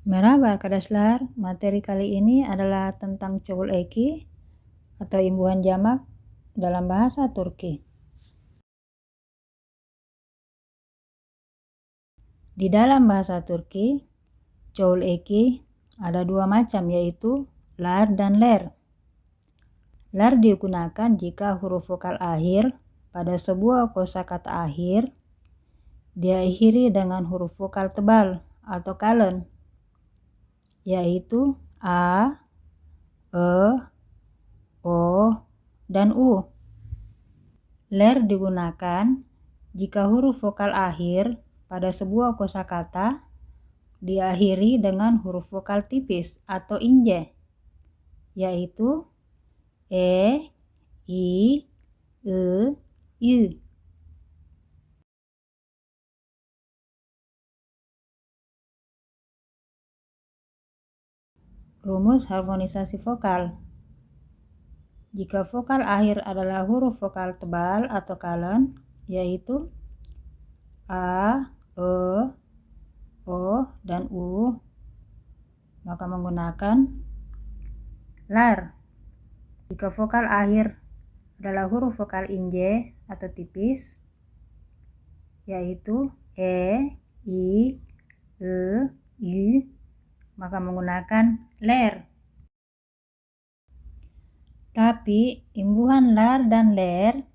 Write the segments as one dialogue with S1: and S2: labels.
S1: Merhaba arkadaşlar, materi kali ini adalah tentang çoğul eki atau imbuhan jamak dalam bahasa Turki. Di dalam bahasa Turki, çoğul eki ada dua macam, yaitu lar dan ler. Lar digunakan jika huruf vokal akhir pada sebuah kosakata akhir diakhiri dengan huruf vokal tebal atau kalem, yaitu a, e, o, dan u. Ler digunakan jika huruf vokal akhir pada sebuah kosakata diakhiri dengan huruf vokal tipis atau inje, yaitu e, i, y. Rumus harmonisasi vokal. Jika vokal akhir adalah huruf vokal tebal atau kalem, yaitu a, e, o, dan u, maka menggunakan lar. Jika vokal akhir adalah huruf vokal inje atau tipis, yaitu e, i, y, maka menggunakan ler. Tapi imbuhan lar dan ler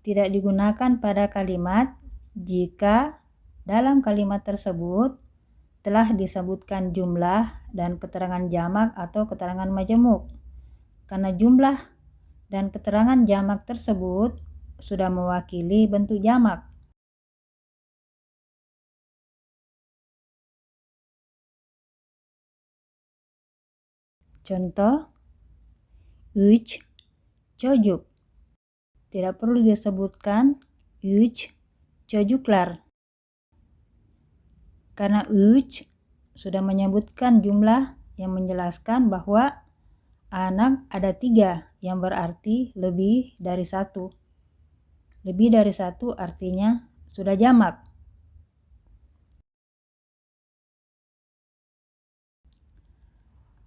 S1: tidak digunakan pada kalimat jika dalam kalimat tersebut telah disebutkan jumlah dan keterangan jamak atau keterangan majemuk, karena jumlah dan keterangan jamak tersebut sudah mewakili bentuk jamak. Contoh, üç çocuk. Tidak perlu disebutkan üç çocuklar, karena üç sudah menyebutkan jumlah yang menjelaskan bahwa anak ada 3, yang berarti lebih dari 1. Lebih dari 1 artinya sudah jamak.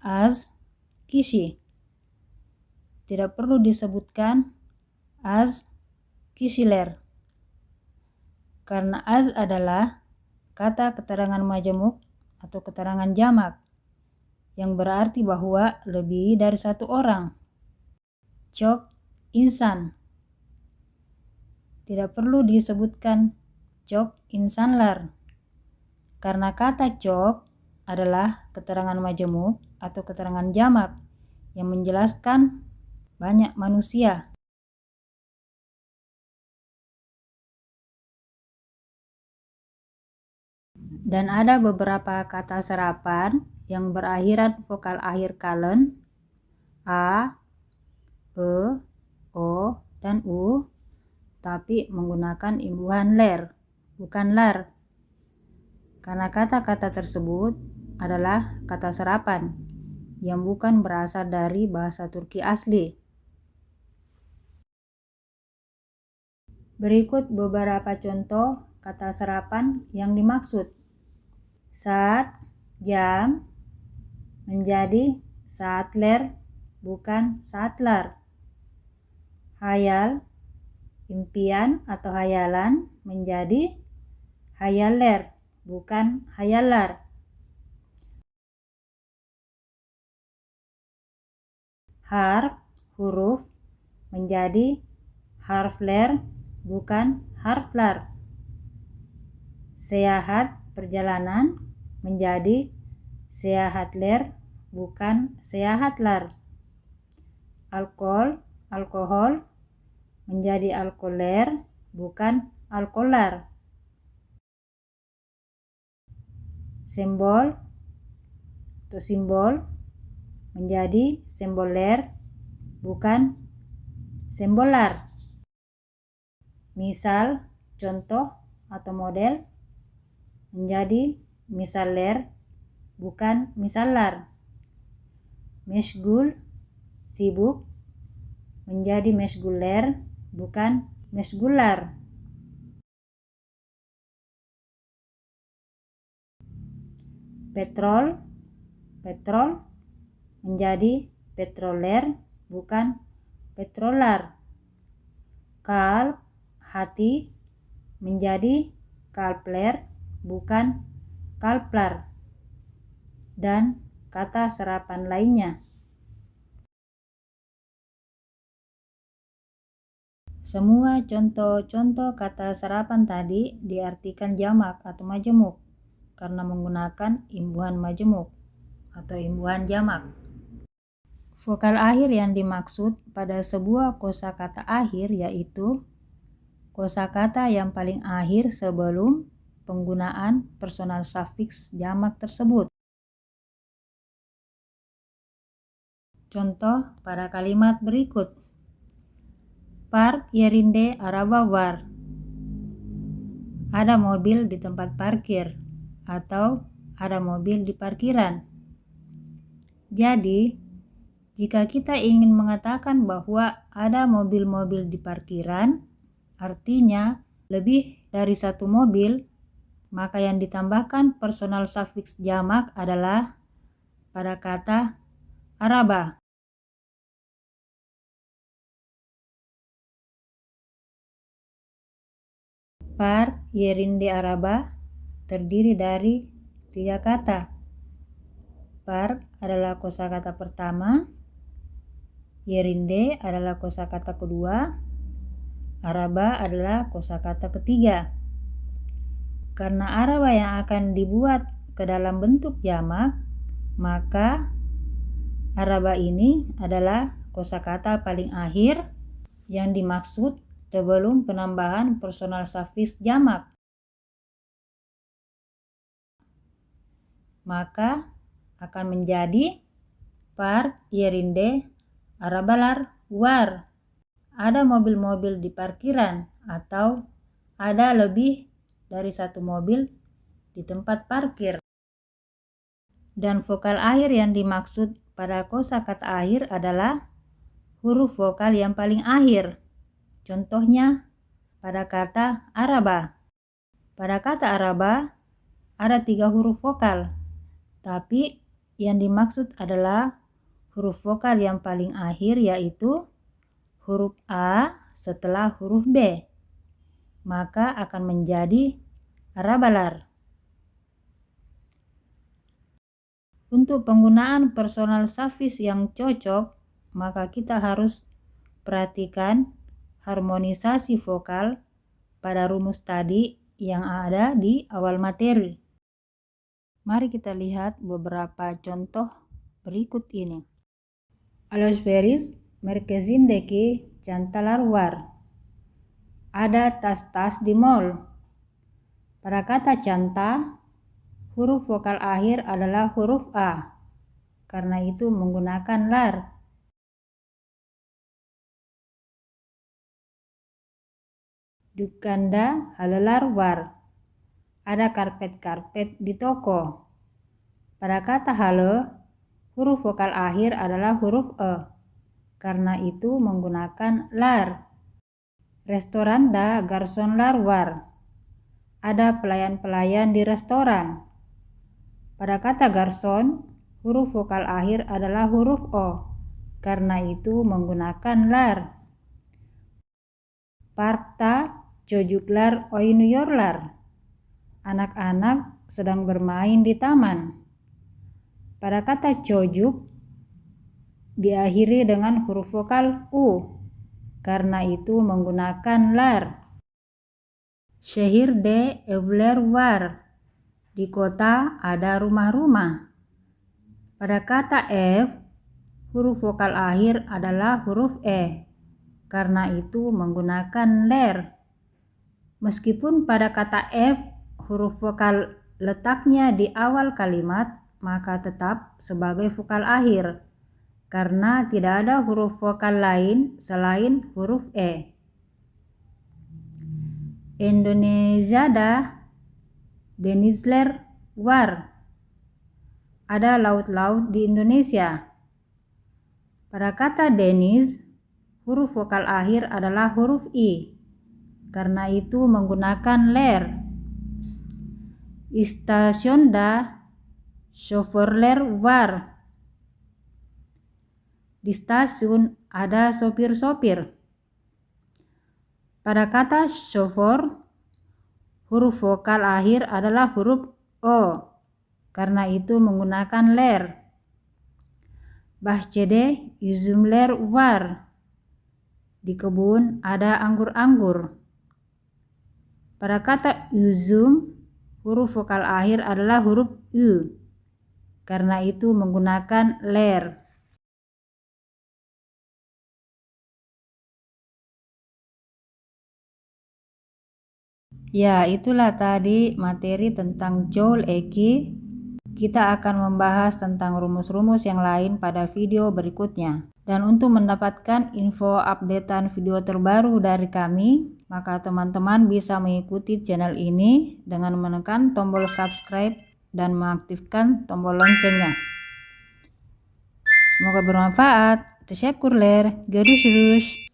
S1: Az kişi. Tidak perlu disebutkan az kişiler, karena az adalah kata keterangan majemuk atau keterangan jamak yang berarti bahwa lebih dari 1 orang. Çok insan. Tidak perlu disebutkan çok insanlar, karena kata çok adalah keterangan majemuk atau keterangan jamak yang menjelaskan banyak manusia. Dan ada beberapa kata serapan yang berakhiran vokal akhir kalem a, e, o, dan u, tapi menggunakan imbuhan ler, bukan lar, karena kata-kata tersebut adalah kata serapan yang bukan berasal dari bahasa Turki asli. Berikut beberapa contoh kata serapan yang dimaksud. Saat, jam, menjadi saatler, bukan saatlar. Hayal, impian atau hayalan, menjadi hayaller, bukan hayalar. Harf, huruf, menjadi harfler, bukan harflar. Seyahat, perjalanan, menjadi seyahatler, bukan seyahatlar. Alkohol, alkohol, menjadi alkoler, bukan alkolar. Simbol atau simbol menjadi semboler, bukan sembolar. Misal, contoh atau model, menjadi misaller, bukan misallar. Meshgul, sibuk, menjadi meshguler, bukan meshgular. Petrol, petrol menjadi petroler, bukan petrolar. Kalb, hati, menjadi kalpler, bukan kalplar. Dan kata serapan lainnya. Semua contoh-contoh kata serapan tadi diartikan jamak atau majemuk karena menggunakan imbuhan majemuk atau imbuhan jamak. Vokal akhir yang dimaksud pada sebuah kosakata akhir yaitu kosakata yang paling akhir sebelum penggunaan personal suffix jamak tersebut. Contoh pada kalimat berikut. Park yerinde araba var. Ada mobil di tempat parkir atau ada mobil di parkiran. Jadi, jika kita ingin mengatakan bahwa ada mobil-mobil di parkiran, artinya lebih dari satu mobil, maka yang ditambahkan personal suffix jamak adalah pada kata araba. Park yerinde araba terdiri dari 3 kata. Park adalah kosakata pertama, yerinde adalah kosakata kedua, araba adalah kosakata ketiga. Karena araba yang akan dibuat ke dalam bentuk jamak, maka araba ini adalah kosakata paling akhir yang dimaksud sebelum penambahan personal suffix jamak. Maka akan menjadi park yerinde arabalar war. Ada mobil-mobil di parkiran atau ada lebih dari satu mobil di tempat parkir. Dan vokal akhir yang dimaksud pada kosakata akhir adalah huruf vokal yang paling akhir. Contohnya pada kata araba. Pada kata araba ada 3 huruf vokal, tapi yang dimaksud adalah huruf vokal yang paling akhir yaitu huruf A setelah huruf B. Maka akan menjadi arabalar. Untuk penggunaan personal suffix yang cocok, maka kita harus perhatikan harmonisasi vokal pada rumus tadi yang ada di awal materi. Mari kita lihat beberapa contoh berikut ini. Alışveriş merkezindeki çantalar var. Ada tas-tas di mall. Pada kata canta, huruf vokal akhir adalah huruf A. Karena itu menggunakan lar. Dükkanda halılar var. Ada karpet-karpet di toko. Pada kata halı, huruf vokal akhir adalah huruf E. Karena itu menggunakan lar. Restoranda garsonlar var. Ada pelayan-pelayan di restoran. Pada kata garson, huruf vokal akhir adalah huruf O. Karena itu menggunakan lar. Parkta çocuklar oynuyorlar. Anak-anak sedang bermain di taman. Pada kata çocuk diakhiri dengan huruf vokal U. Karena itu menggunakan lar. Şehirde evler var. Di kota ada rumah-rumah. Pada kata F, huruf vokal akhir adalah huruf E. Karena itu menggunakan ler. Meskipun pada kata F huruf vokal letaknya di awal kalimat, maka tetap sebagai vokal akhir karena tidak ada huruf vokal lain selain huruf E. Indonesia'da denizler var. Ada laut-laut di Indonesia. Pada kata deniz, huruf vokal akhir adalah huruf I. Karena itu menggunakan ler. İstasyonda chauffeur war. Di stasiun ada sopir-sopir. Pada kata chauffeur, huruf vokal akhir adalah huruf O. Karena itu menggunakan ler. Bahçede üzümler var. Di kebun ada anggur-anggur. Pada kata üzüm, huruf vokal akhir adalah huruf U. Karena itu menggunakan ler. Ya, itulah tadi materi tentang Joel Eki. Kita akan membahas tentang rumus-rumus yang lain pada video berikutnya. Dan untuk mendapatkan info updatean video terbaru dari kami, maka teman-teman bisa mengikuti channel ini dengan menekan tombol subscribe dan mengaktifkan tombol loncengnya. Semoga bermanfaat. Teşekkürler. Görüşürüz.